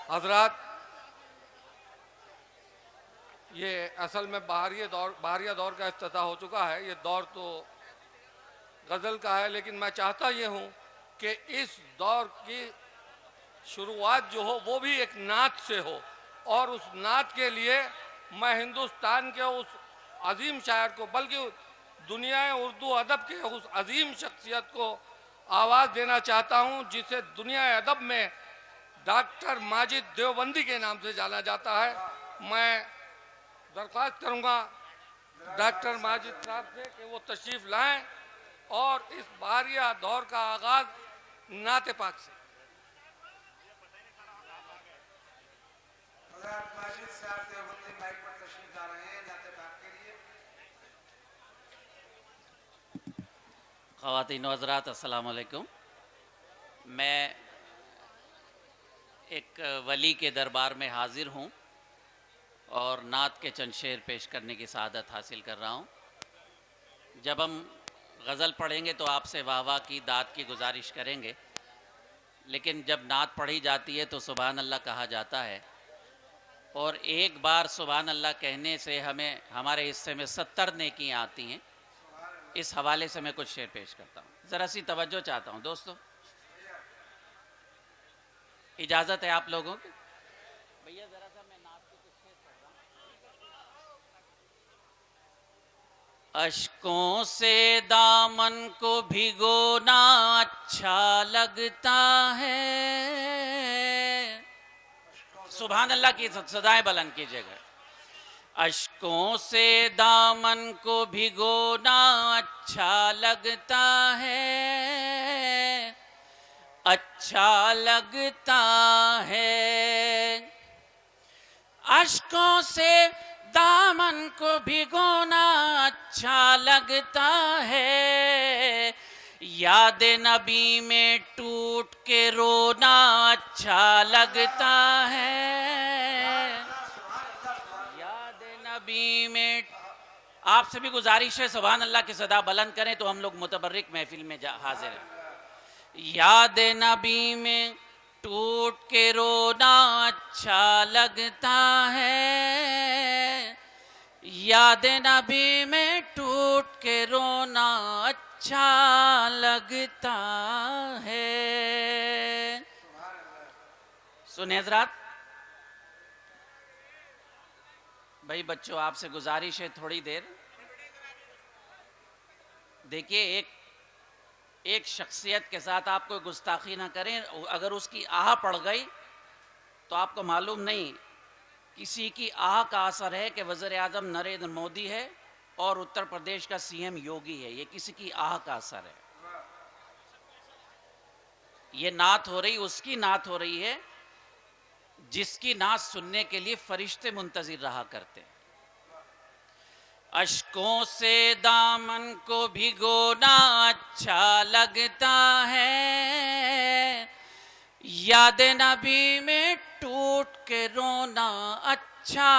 हजरात, ये असल में बाहरिया दौर का इफ्तिताह हो चुका है। ये दौर तो गज़ल का है, लेकिन मैं चाहता ये हूँ कि इस दौर की शुरुआत जो हो वो भी एक नात से हो, और उस नात के लिए मैं हिंदुस्तान के उस अजीम शायर को, बल्कि दुनिया उर्दू अदब के उस अजीम शख्सियत को आवाज़ देना चाहता हूँ जिसे दुनिया अदब में डॉक्टर माजिद देवबंदी के नाम से जाना जाता है। मैं दरख्वास्त करूँगा डॉक्टर माजिद साहब से कि वो तशरीफ़ लाएं और इस बारिया दौर का आगाज़ नाते पाक से। माजिद साहब देवबंदी माइक पर तशरीफ ला रहे हैं नाते पाक के लिए। ख़वातीन व हज़रात, अस्सलाम वालेकुम। मैं एक वली के दरबार में हाजिर हूँ और नात के चंद शेर पेश करने की सआदत हासिल कर रहा हूँ। जब हम गज़ल पढ़ेंगे तो आपसे वाह वाह की दात की गुजारिश करेंगे, लेकिन जब नात पढ़ी जाती है तो सुभान अल्लाह कहा जाता है, और एक बार सुभान अल्लाह कहने से हमें हमारे हिस्से में 70 नेकियां आती हैं। इस हवाले से मैं कुछ शेर पेश करता हूँ। ज़रा सी तवज्जो चाहता हूँ दोस्तों, इजाज़त है आप लोगों की? भैया ज़रा सा मैं नात के कुछ शेर पढ़ रहा हूँ। अश्कों से दामन को भिगोना अच्छा लगता है। सुभान अल्लाह की सदाएं बुलंद कीजिएगा। अश्कों से दामन को भिगोना अच्छा लगता है, अच्छा लगता है। अश्कों से दामन को भिगोना अच्छा लगता है। याद नबी में टूट के रोना अच्छा लगता है। याद नबी में आपसे भी गुजारिश है, सुभान अल्लाह की सदा बुलंद करें तो हम लोग मुतबर्रिक महफिल में हाजिर हैं। याद नबी में टूट के रोना अच्छा लगता है। याद नबी में टूट के रोना अच्छा लगता है। सुने हजरात, भाई बच्चों आपसे गुजारिश है थोड़ी देर देखिए, एक शख्सियत के साथ आप कोई गुस्ताखी ना करें। अगर उसकी आह पड़ गई तो आपको मालूम नहीं किसी की आह का असर है कि वज़ीर आज़म नरेंद्र मोदी है और उत्तर प्रदेश का सीएम योगी है। ये किसी की आह का असर है। ये नात हो रही, उसकी नात हो रही है जिसकी नात सुनने के लिए फरिश्ते मुंतजिर रहा करते हैं। अश्कों से दामन को भिगोना अच्छा लगता है। याद नबी में टूट के रोना अच्छा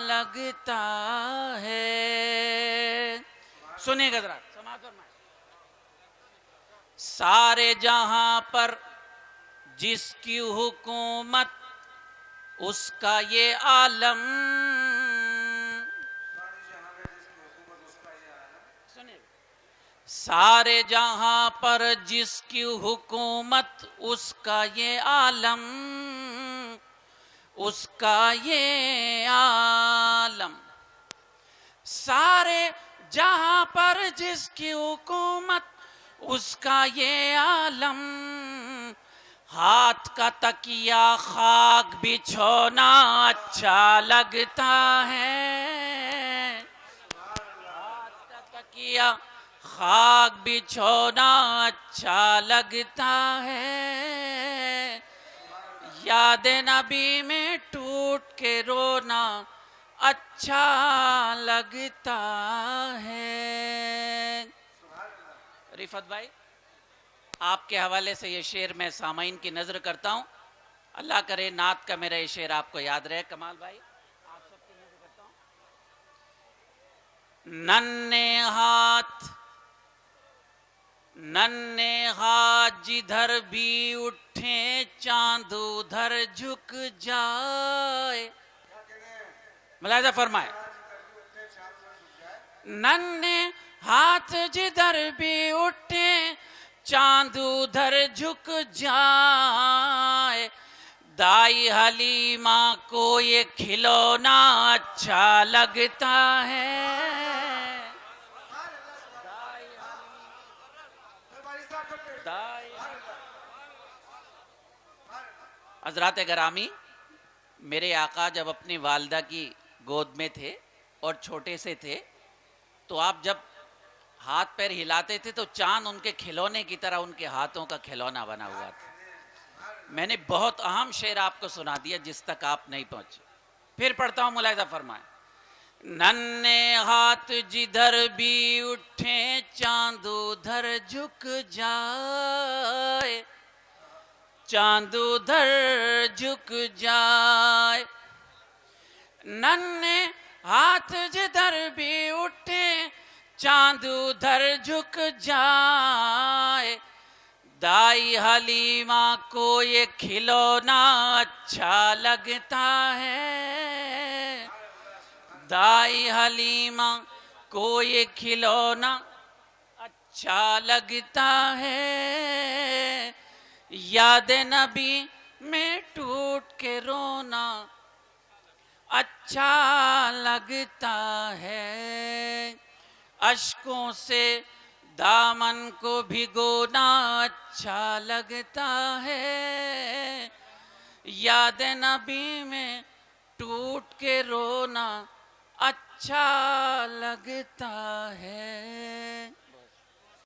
लगता है। सुनिएगा जरा, समाज और मैं। सारे जहां पर जिसकी हुकूमत उसका ये आलम। सारे जहां पर जिसकी हुकूमत उसका ये आलम, उसका ये आलम। सारे जहां पर जिसकी हुकूमत उसका ये आलम। हाथ का तकिया खाक बिछोना अच्छा लगता है। हाथ का तकिया खाक बिछोना अच्छा लगता है। याद नबी में टूट के रोना अच्छा लगता है। रिफत भाई, आपके हवाले से ये शेर मैं सामाइन की नजर करता हूँ। अल्लाह करे नात का मेरा ये शेर आपको याद रहे। कमाल भाई, आप सबकी नजर करता हूँ। नन्हे हाथ नन्हे हाथ जिधर भी उठे चांद उधर झुक जाए। मुलाहिजा फरमाए, नन्हे हाथ जिधर भी उठे चांद उधर झुक जाए। दाई हलीमा को ये खिलौना अच्छा लगता है। हज़रात गिरामी, मेरे आका जब अपनी वालदा की गोद में थे और छोटे से थे तो आप जब हाथ पैर हिलाते थे तो चांद उनके खिलौने की तरह उनके हाथों का खिलौना बना हुआ था। मैंने बहुत अहम शेर आपको सुना दिया जिस तक आप नहीं पहुंचे। फिर पढ़ता हूं, मुलाहिजा फरमाए। नन्हे हाथ जिधर भी उठे चांद उधर झुक जाए, चांद उधर झुक जाए। नन्हे हाथ जिधर भी उठे चांद उधर झुक जाए। दाई हलीमा को ये खिलौना अच्छा लगता है। दाई हलीमा को ये खिलौना अच्छा लगता है। याद नबी में टूट के रोना अच्छा लगता है। अश्कों से दामन को भिगोना अच्छा लगता है। याद नबी में टूट के रोना अच्छा लगता है।